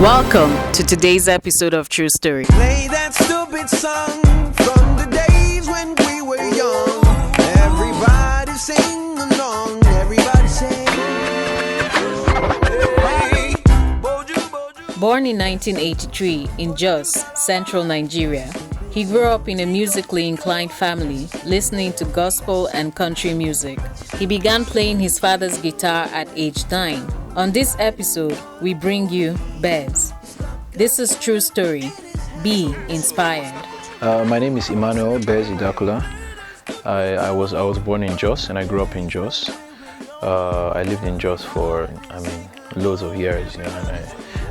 Welcome to today's episode of True Story. Play that stupid song from the days when we were young. Everybody sing along, everybody sing. Hey, Boju, Boju. Born in 1983 in Jos, central Nigeria, he grew up in a musically inclined family, listening to gospel and country music. He began playing his father's guitar at age 9. On this episode, we bring you Bez. This is True Story. Be inspired. My name is Emmanuel Bez Idakula. I was born in Jos and I grew up in Jos. I lived in Jos for loads of years,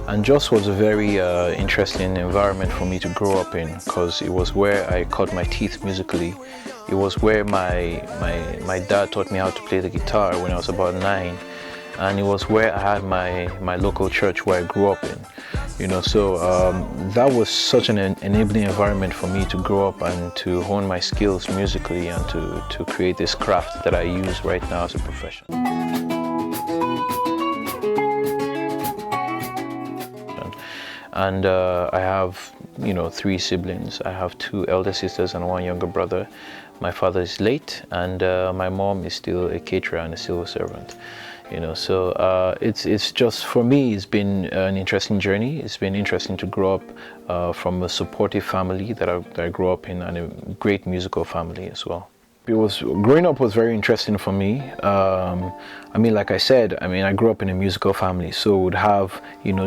and Jos was a very interesting environment for me to grow up in because it was where I cut my teeth musically. It was where my dad taught me how to play the guitar when I was about 9. And it was where I had my local church where I grew up in, so that was such an enabling environment for me to grow up and to hone my skills musically and to create this craft that I use right now as a profession. And I have 3 siblings. I have 2 elder sisters and 1 younger brother. My father is late and my mom is still a caterer and a civil servant. So it's just, for me, it's been an interesting journey. It's been interesting to grow up from a supportive family that I grew up in, and a great musical family as well. Growing up was very interesting for me. Like I said, I grew up in a musical family, so we would have,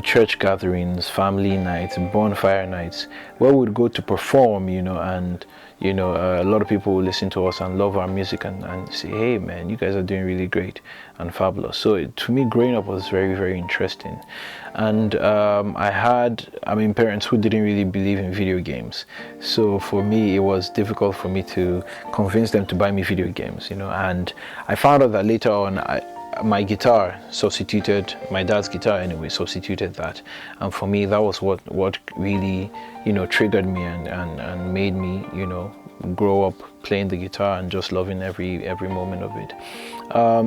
church gatherings, family nights, bonfire nights, where we would go to perform, and a lot of people would listen to us and love our music and say, hey man, you guys are doing really great and fabulous. So to me, growing up was very, very interesting. And I had parents who didn't really believe in video games. So for me, it was difficult for me to convince them to buy me video games, and I found out that later on, my guitar substituted, my dad's guitar anyway, substituted that. And for me, that was what really, triggered me and made me, grow up playing the guitar and just loving every moment of it.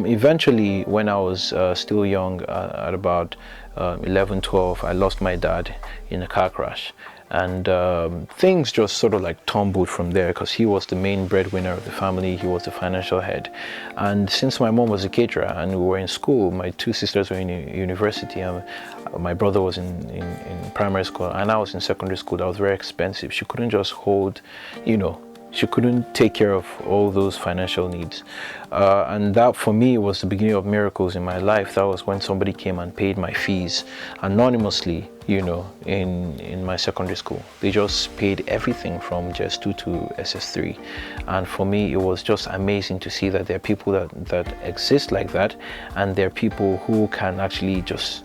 Eventually, when I was still young, at about 11, 12, I lost my dad in a car crash. And things just sort of like tumbled from there because he was the main breadwinner of the family. He was the financial head. And since my mom was a caterer and we were in school, my 2 sisters were in university. My brother was in primary school and I was in secondary school. That was very expensive. She couldn't just hold, she couldn't take care of all those financial needs. And that for me was the beginning of miracles in my life. That was when somebody came and paid my fees anonymously, in my secondary school. They just paid everything from JS2 to SS3. And for me, it was just amazing to see that there are people that exist like that, and there are people who can actually just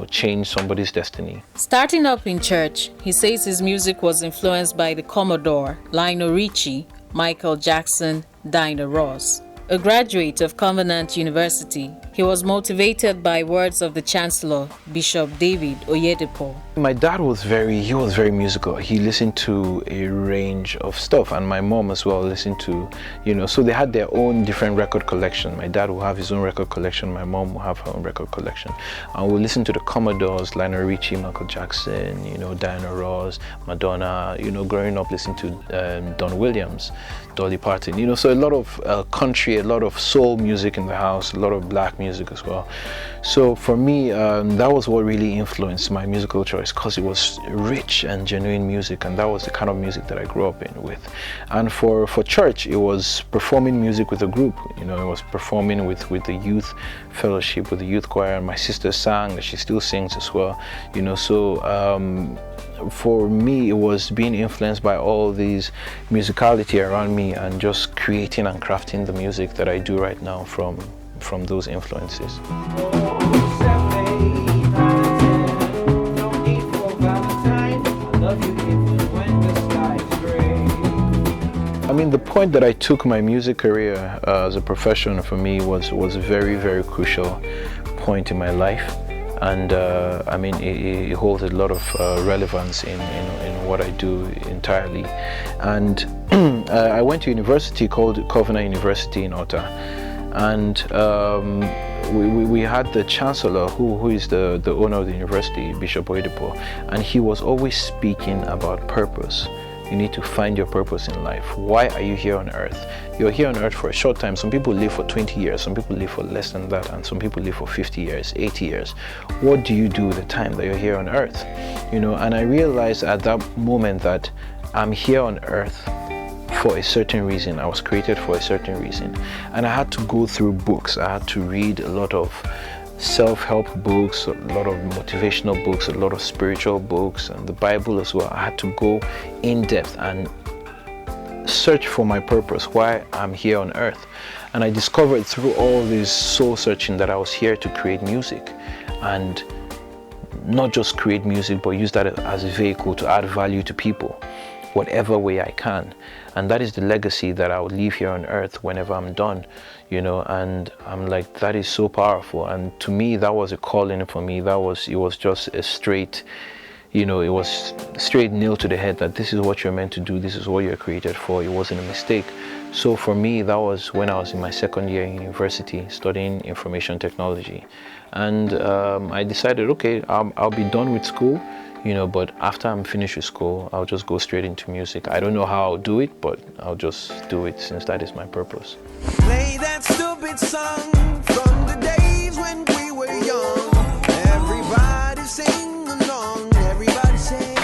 change somebody's destiny. Starting up in church, he says his music was influenced by the Commodore, Lionel Richie, Michael Jackson, Diana Ross. A graduate of Covenant University, he was motivated by words of the Chancellor, Bishop David Oyedepo. My dad was very musical. He listened to a range of stuff, and my mom as well listened to, so they had their own different record collection. My dad will have his own record collection, my mom will have her own record collection. And we'll listen to the Commodores, Lionel Richie, Michael Jackson, Diana Ross, Madonna, growing up listening to Don Williams, Dolly Parton, so a lot of country, a lot of soul music in the house, a lot of black music as well. So for me, that was what really influenced my musical choice, because it was rich and genuine music, and that was the kind of music that I grew up with. And for church, it was performing music with a group. It was performing with the youth fellowship, with the youth choir, and my sister sang, she still sings as well. For me, it was being influenced by all these musicality around me and just creating and crafting the music that I do right now from those influences. The point that I took my music career as a profession for me was a very, very crucial point in my life. And it holds a lot of relevance in what I do entirely. And I went to a university called Covenant University in Ottawa. And we had the chancellor, who is the owner of the university, Bishop Oedipo, and he was always speaking about purpose. You need to find your purpose in life. Why are you here on earth? You're here on earth for a short time. Some people live for 20 years, some people live for less than that, and some people live for 50 years, 80 years. What do you do with the time that you're here on earth? You know, and I realized at that moment that I'm here on earth for a certain reason. I was created for a certain reason. And I had to go through books. I had to read a lot of self-help books, a lot of motivational books, a lot of spiritual books, and the Bible as well. I had to go in depth and search for my purpose, why I'm here on earth. And I discovered through all this soul searching that I was here to create music, and not just create music, but use that as a vehicle to add value to people, whatever way I can. And that is the legacy that I will leave here on earth whenever I'm done, you know. And I'm like, that is so powerful. And to me, that was a calling for me. It was just a straight, you know, it was straight nail to the head that this is what you're meant to do. This is what you're created for. It wasn't a mistake. So for me, that was when I was in my second year in university studying information technology. And I decided, okay, I'll be done with school, you know, but after I'm finished with school, I'll just go straight into music. I don't know how I'll do it, but I'll just do it since that is my purpose. Play that stupid song from the days when we were young. Everybody sing along, everybody sing.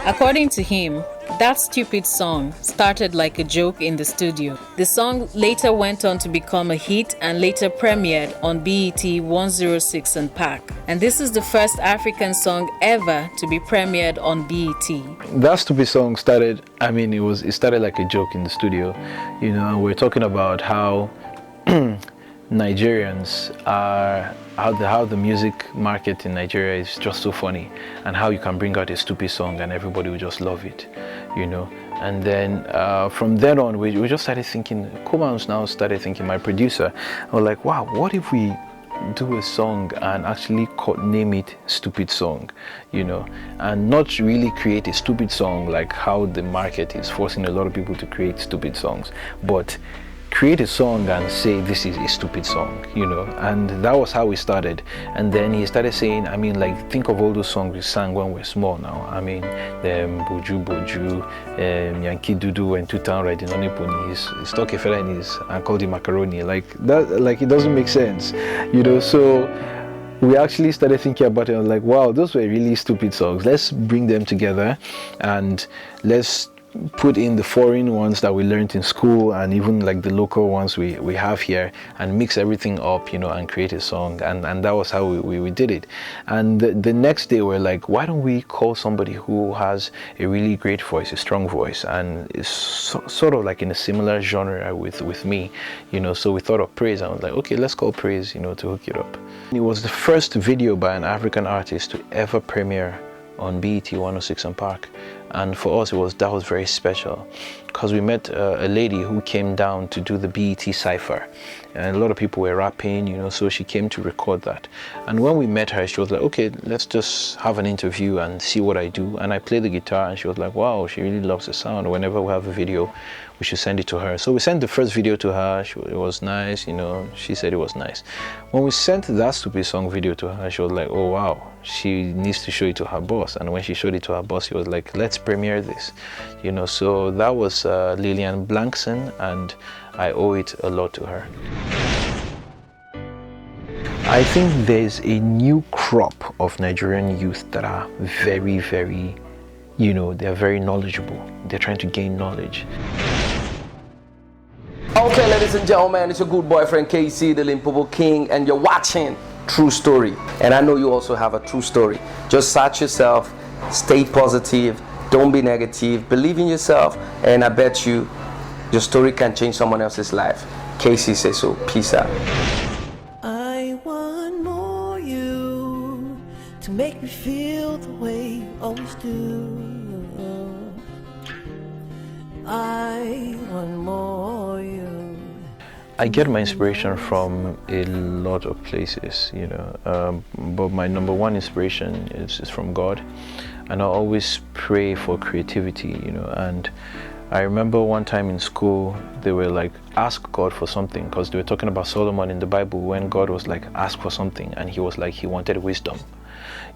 According to him, that stupid song started like a joke in the studio. The song later went on to become a hit and later premiered on BET 106 and Park. And this is the first African song ever to be premiered on BET. That stupid song started, I mean, it started like a joke in the studio, you know, and we're talking about how Nigerians are, how the music market in Nigeria is just so funny, and how you can bring out a stupid song and everybody will just love it, you know. And then from then on, we just started thinking, Kumans now started thinking, my producer, I was like, wow, what if we do a song and actually name it Stupid Song, you know, and not really create a stupid song like how the market is forcing a lot of people to create stupid songs, but create a song and say this is a stupid song, you know. And that was how we started. And then he started saying, I mean, like, think of all those songs we sang when we were small now. I mean, Boju Boju, Yankee Dudu and Tutan riding on a pony, his talking fella and his and called him macaroni, like that, like it doesn't make sense, you know. So we actually started thinking about it and like, wow, those were really stupid songs. Let's bring them together and let's put in the foreign ones that we learned in school and even like the local ones we have here and mix everything up, you know, and create a song. And that was how we did it. And the next day we're like, why don't we call somebody who has a really great voice, a strong voice, and is sort of like in a similar genre with me, you know. So we thought of Praise. I was like, okay, let's call Praise, you know, to hook it up. It was the first video by an African artist to ever premiere on BET 106 and Park. And for us, that was very special because we met a lady who came down to do the BET Cypher. And a lot of people were rapping, you know, so she came to record that. And when we met her, she was like, okay, let's just have an interview and see what I do. And I played the guitar and she was like, wow, she really loves the sound. Whenever we have a video, we should send it to her. So we sent the first video to her. It was nice, you know, she said it was nice. When we sent that Stupid Song video to her, she was like, oh, wow, she needs to show it to her boss. And when she showed it to her boss, he was like, let's premiere this, you know. So that was Lillian Blankson, and I owe it a lot to her. I think there's a new crop of Nigerian youth that are very, very, you know, they're very knowledgeable. They're trying to gain knowledge. Okay, ladies and gentlemen, it's your good boyfriend KC, the Limpopo King, and you're watching True Story. And I know you also have a true story. Just search yourself, stay positive, don't be negative, believe in yourself, and I bet you your story can change someone else's life. KC says so. Peace out. I want more you to make me feel the way you always do. I want more you. I get my inspiration from a lot of places, you know, but my number one inspiration is from God, and I always pray for creativity, you know. And I remember one time in school, they were like, ask God for something, because they were talking about Solomon in the Bible when God was like, ask for something, and he was like, he wanted wisdom,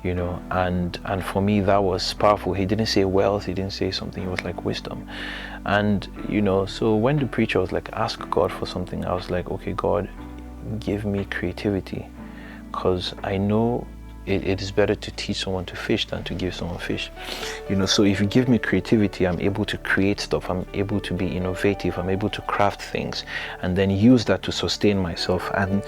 you know, and for me that was powerful. He didn't say wealth, he didn't say something, he was like wisdom. And you know, so when the preacher was like, ask God for something, I was like, okay, God, give me creativity, because I know it is better to teach someone to fish than to give someone fish, you know. So if you give me creativity, I'm able to create stuff, I'm able to be innovative, I'm able to craft things and then use that to sustain myself. And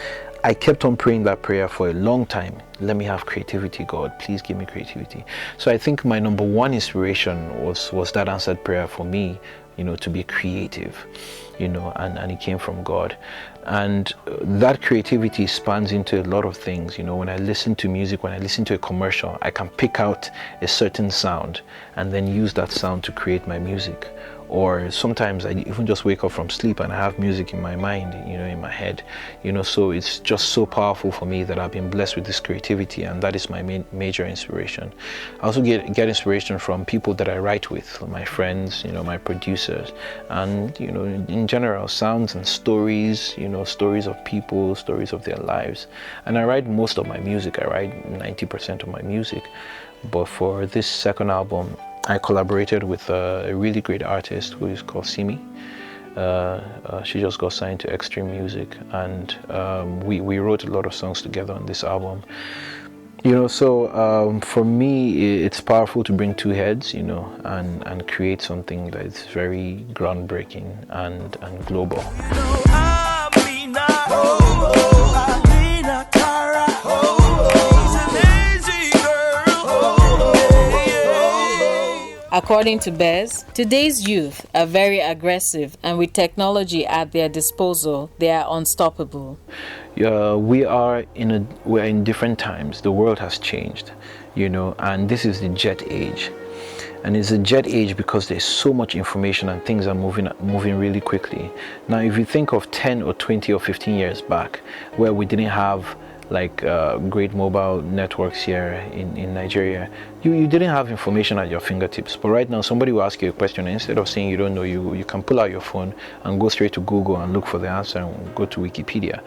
I kept on praying that prayer for a long time. Let me have creativity, God, please give me creativity. So I think my number one inspiration was that answered prayer for me, you know, to be creative, you know, and it came from God. And that creativity spans into a lot of things. You know, when I listen to music, when I listen to a commercial, I can pick out a certain sound and then use that sound to create my music. Or sometimes I even just wake up from sleep and I have music in my mind, you know, in my head, you know. So it's just so powerful for me that I've been blessed with this creativity, and that is my major inspiration. I also get inspiration from people that I write with, my friends, you know, my producers, and you know, in general, sounds and stories, you know, stories of people, stories of their lives. And I write most of my music. I write 90% of my music, but for this second album, I collaborated with a really great artist who is called Simi. She just got signed to Extreme Music, and we wrote a lot of songs together on this album. You know, so for me, it's powerful to bring two heads, you know, and create something that is very groundbreaking and global. According to Bez, today's youth are very aggressive, and with technology at their disposal, they are unstoppable. We're in different times. The world has changed, you know, and this is the jet age. And it's a jet age because there's so much information and things are moving really quickly. Now, if you think of 10 or 20 or 15 years back, where we didn't have like great mobile networks here in Nigeria, you didn't have information at your fingertips. But right now, somebody will ask you a question, and instead of saying you don't know, you can pull out your phone and go straight to Google and look for the answer and go to Wikipedia.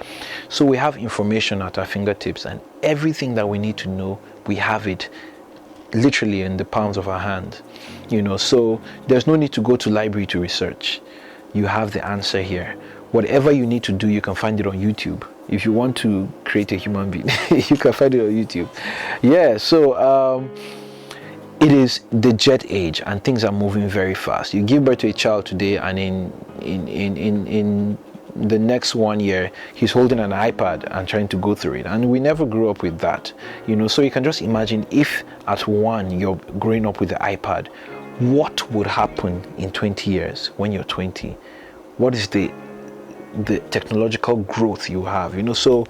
So we have information at our fingertips, and everything that we need to know, we have it literally in the palms of our hand, you know. So there's no need to go to library to research. You have the answer here. Whatever you need to do, you can find it on YouTube. If you want to create a human being, you can find it on YouTube. Yeah, so it is the jet age, and things are moving very fast. You give birth to a child today, and in the next 1 year, he's holding an iPad and trying to go through it. And we never grew up with that, you know. So you can just imagine if at 1 you're growing up with the iPad, what would happen in 20 years when you're 20? What is the technological growth you have, you know. So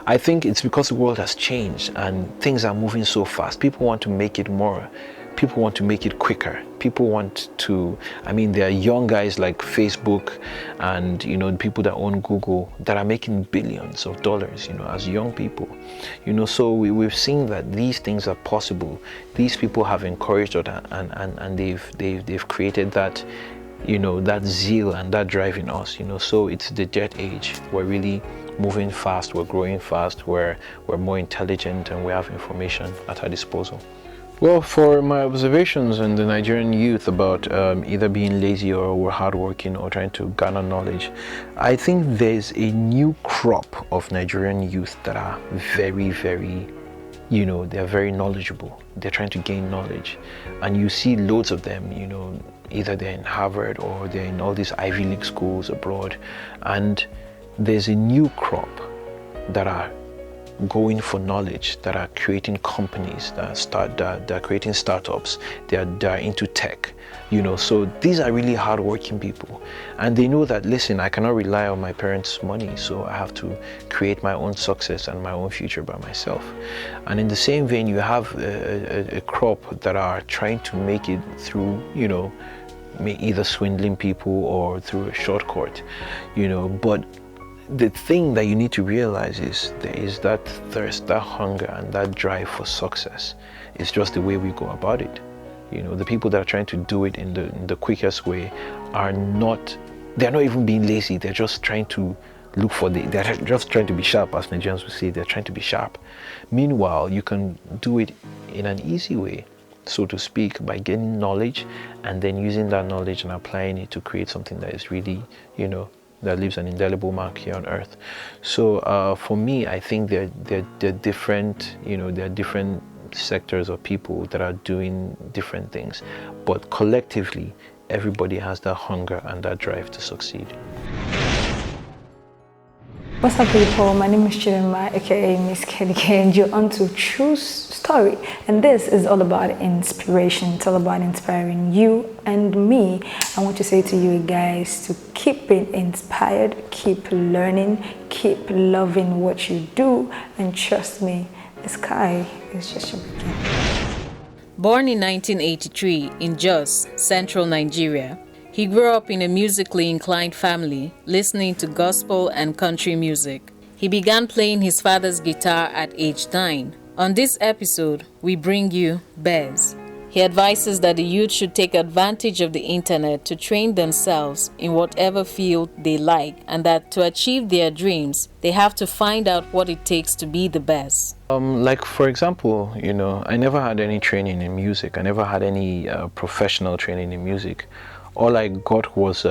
I think it's because the world has changed and things are moving so fast. People want to make it more. People want to make it quicker. People want to, I mean, there are young guys like Facebook and, you know, people that own Google that are making billions of dollars, you know, as young people, you know. So we've seen that these things are possible. These people have encouraged us, and they've created that, you know, that zeal and that drive in us, you know. So it's the jet age. We're really moving fast, we're growing fast, we're more intelligent, and we have information at our disposal. Well, for my observations in the Nigerian youth about either being lazy or we're hardworking or trying to garner knowledge, I think there's a new crop of Nigerian youth that are very, very, you know, they're very knowledgeable. They're trying to gain knowledge, and you see loads of them, you know, either they're in Harvard or they're in all these Ivy League schools abroad. And there's a new crop that are going for knowledge, that are creating companies, that are creating startups, they are into tech, you know. So these are really hardworking people, and they know that, listen, I cannot rely on my parents' money, so I have to create my own success and my own future by myself. And in the same vein, you have a crop that are trying to make it through, you know, either swindling people or through a shortcut, you know. But the thing that you need to realize is there is that thirst, that hunger, and that drive for success. It's just the way we go about it, The people that are trying to do it in the quickest way they're not even being lazy. They're just trying to they're just trying to be sharp, as Nigerians would say. They're trying to be sharp. Meanwhile, you can do it in an easy way, so to speak, by gaining knowledge and then using that knowledge and applying it to create something that is really, that leaves an indelible mark here on earth. So for me, I think there are different, there are different sectors of people that are doing different things, but collectively, everybody has that hunger and that drive to succeed. What's up, people? My name is Chidema, aka Miss KDK, and you're on to True Story. And this is all about inspiration. It's all about inspiring you and me. I want to say to you guys to keep being inspired, keep learning, keep loving what you do, and trust me, the sky is just your beginning. Born in 1983 in Jos, central Nigeria, he grew up in a musically inclined family, listening to gospel and country music. He began playing his father's guitar at age 9. On this episode, we bring you Bez. He advises that the youth should take advantage of the internet to train themselves in whatever field they like, and that to achieve their dreams, they have to find out what it takes to be the best. Like, for example, I never had any training in music. I never had any professional training in music. All I got was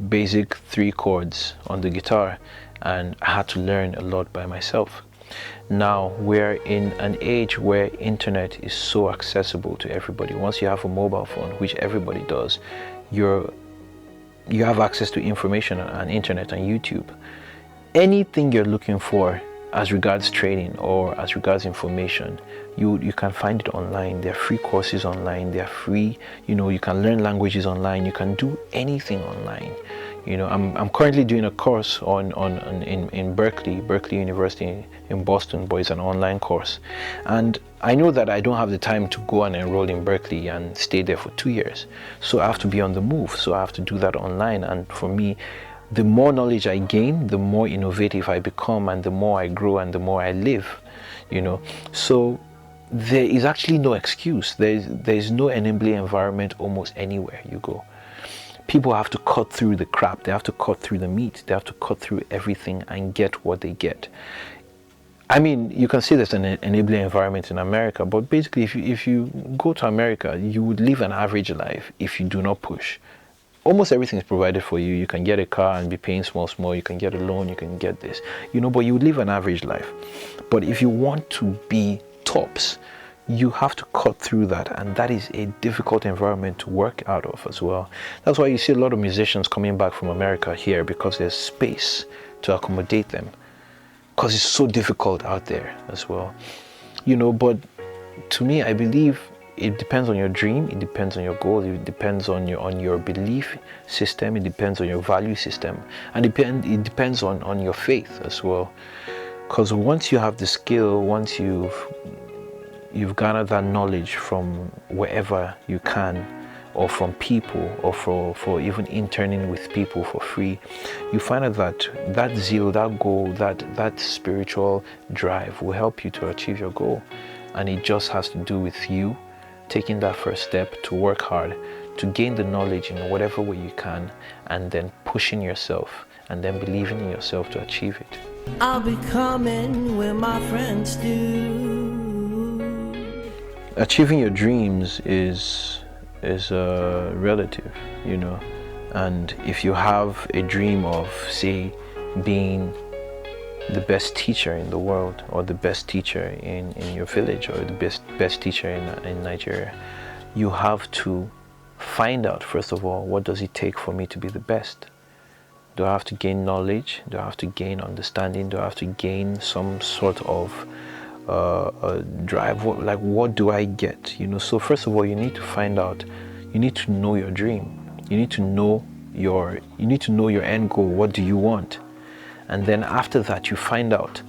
basic 3 chords on the guitar, and I had to learn a lot by myself. Now we're in an age where internet is so accessible to everybody. Once you have a mobile phone, which everybody does, you have access to information on internet and YouTube. Anything you're looking for as regards training or as regards information, you can find it online. There are free courses online. They are free. You can learn languages online. You can do anything online. I'm currently doing a course in Berkeley University in Boston, but it's an online course. And I know that I don't have the time to go and enroll in Berkeley and stay there for 2 years. So I have to be on the move. So I have to do that online. And for me, the more knowledge I gain, the more innovative I become, and the more I grow and the more I live, So there is actually no excuse. There is no enabling environment almost anywhere you go. People have to cut through the crap. They have to cut through the meat. They have to cut through everything and get what they get. I mean, you can say there's an enabling environment in America, but basically if you go to America, you would live an average life if you do not push. Almost everything is provided for you. You can get a car and be paying small. You can get a loan. You can get this, but you would live an average life. But if you want to be tops, you have to cut through that, and that is a difficult environment to work out of as well. That's why you see a lot of musicians coming back from America here, because there's space to accommodate them, because it's so difficult out there as well. But to me, I believe it depends on your dream, it depends on your goal, it depends on your belief system, it depends on your value system, and it depends on your faith as well. Because once you have the skill, once you've garnered that knowledge from wherever you can, or from people, or for even interning with people for free, you find out that zeal, that goal, that spiritual drive will help you to achieve your goal. And it just has to do with you taking that first step to work hard, to gain the knowledge in whatever way you can, and then pushing yourself, and then believing in yourself to achieve it. I'll be coming where my friends do. Achieving your dreams is relative, and if you have a dream of, say, being the best teacher in the world, or the best teacher in your village, or the best teacher in Nigeria, you have to find out, first of all, what does it take for me to be the best? Do I have to gain knowledge? Do I have to gain understanding? Do I have to gain some sort of drive? What do I get? So first of all, you need to find out. You need to know your dream. You need to know your end goal. What do you want? And then after that, you find out,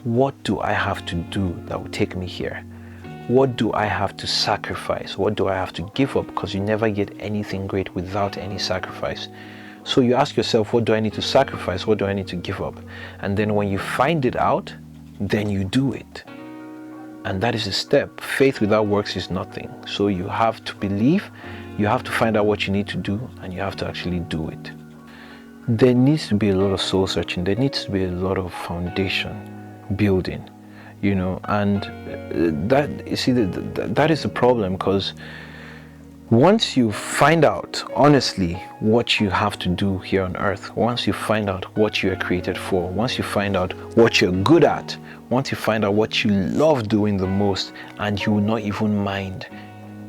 what do I have to do that will take me here? What do I have to sacrifice? What do I have to give up? Because you never get anything great without any sacrifice. So you ask yourself, what do I need to sacrifice? What do I need to give up? And then when you find it out, then you do it. And that is a step. Faith without works is nothing. So you have to believe, you have to find out what you need to do, and you have to actually do it. There needs to be a lot of soul searching. There needs to be a lot of foundation building, and that is the problem, because once you find out honestly what you have to do here on earth, once you find out what you are created for, once you find out what you're good at, once you find out what you love doing the most, and you will not even mind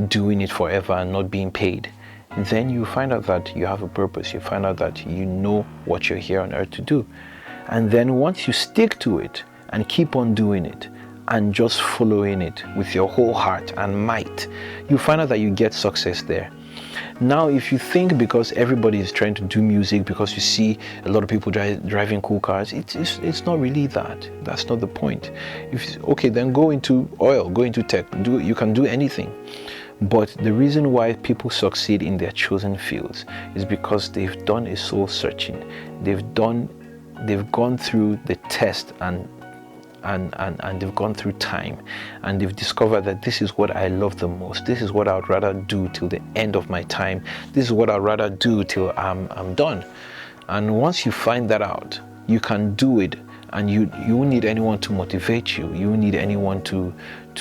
doing it forever and not being paid, then you find out that you have a purpose. You find out that you know what you're here on earth to do. And then once you stick to it and keep on doing it and just following it with your whole heart and might, you find out that you get success there. Now, if you think because everybody is trying to do music, because you see a lot of people driving cool cars, it's not really that. That's not the point. Okay, then go into oil, go into tech. You can do anything. But the reason why people succeed in their chosen fields is because they've done a soul searching. They've gone through the test and they've gone through time, and they've discovered that this is what I love the most. This is what I would rather do till the end of my time. This is what I'd rather do till I'm done. And once you find that out, you can do it, and you won't need anyone to motivate you. You won't need anyone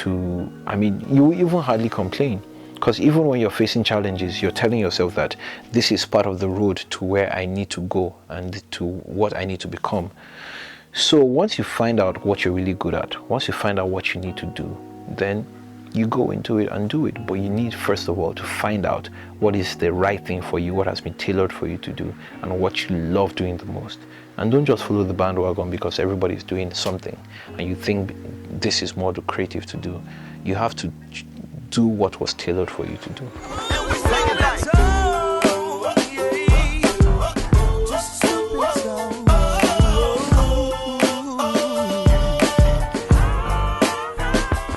you even hardly complain, because even when you're facing challenges, you're telling yourself that this is part of the road to where I need to go and to what I need to become. So once you find out what you're really good at, once you find out what you need to do, then you go into it and do it. But you need, first of all, to find out what is the right thing for you, what has been tailored for you to do, and what you love doing the most. And don't just follow the bandwagon because everybody's doing something and you think this is more creative to do. You have to do what was tailored for you to do.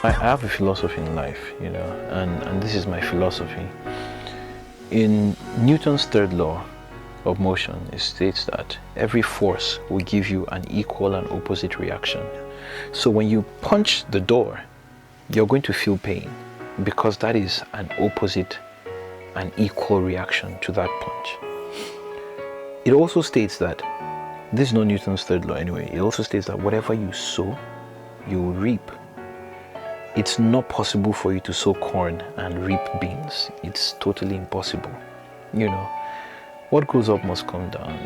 I have a philosophy in life, and this is my philosophy. In Newton's third law of motion, it states that every force will give you an equal and opposite reaction. So when you punch the door, you're going to feel pain, because that is an opposite and equal reaction to that punch. It also states that, this is not Newton's third law anyway, it also states that whatever you sow, you will reap. It's not possible for you to sow corn and reap beans. It's totally impossible. What goes up must come down.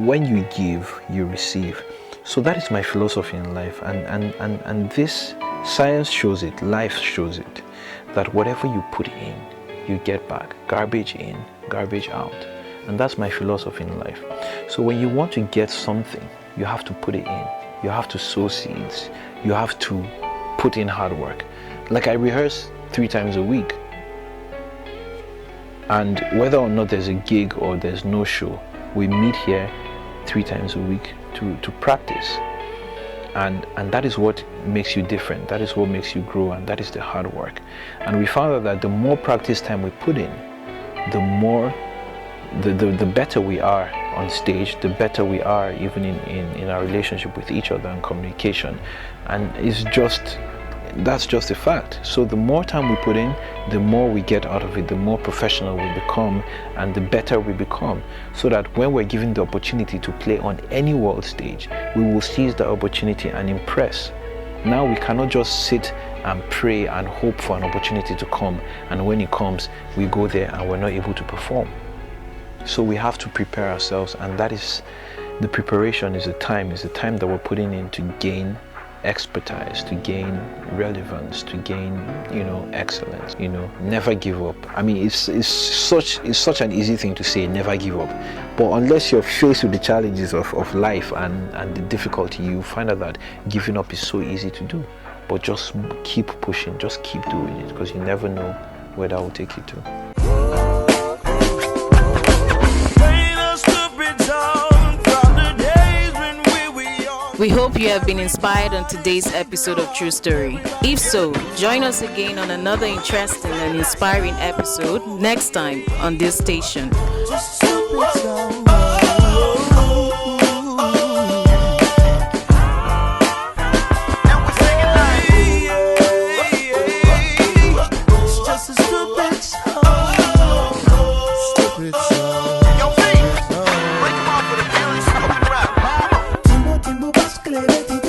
When you give, you receive. So that is my philosophy in life. And this, science shows it, life shows it, that whatever you put in, you get back. Garbage in, garbage out. And that's my philosophy in life. So when you want to get something, you have to put it in. You have to sow seeds. You have to put in hard work. Like I rehearse 3 times a week, and whether or not there's a gig or there's no show, we meet here 3 times a week to practice, and that is what makes you different. That is what makes you grow, and that is the hard work. And we found out that the more practice time we put in, the better we are on stage, the better we are even in our relationship with each other and communication. And that's just a fact. So the more time we put in, the more we get out of it, the more professional we become, and the better we become, so that when we're given the opportunity to play on any world stage, we will seize the opportunity and impress. Now we cannot just sit and pray and hope for an opportunity to come, and when it comes, we go there and we're not able to perform. So we have to prepare ourselves, and that is the preparation, is the time that we're putting in to gain expertise, to gain relevance, to gain excellence. Never give up. It's such an easy thing to say, never give up, but unless you're faced with the challenges of life and the difficulty, you find out that giving up is so easy to do. But just keep pushing, just keep doing it, because you never know where that will take you to. We hope you have been inspired on today's episode of True Story. If so, join us again on another interesting and inspiring episode next time on this station. que le metí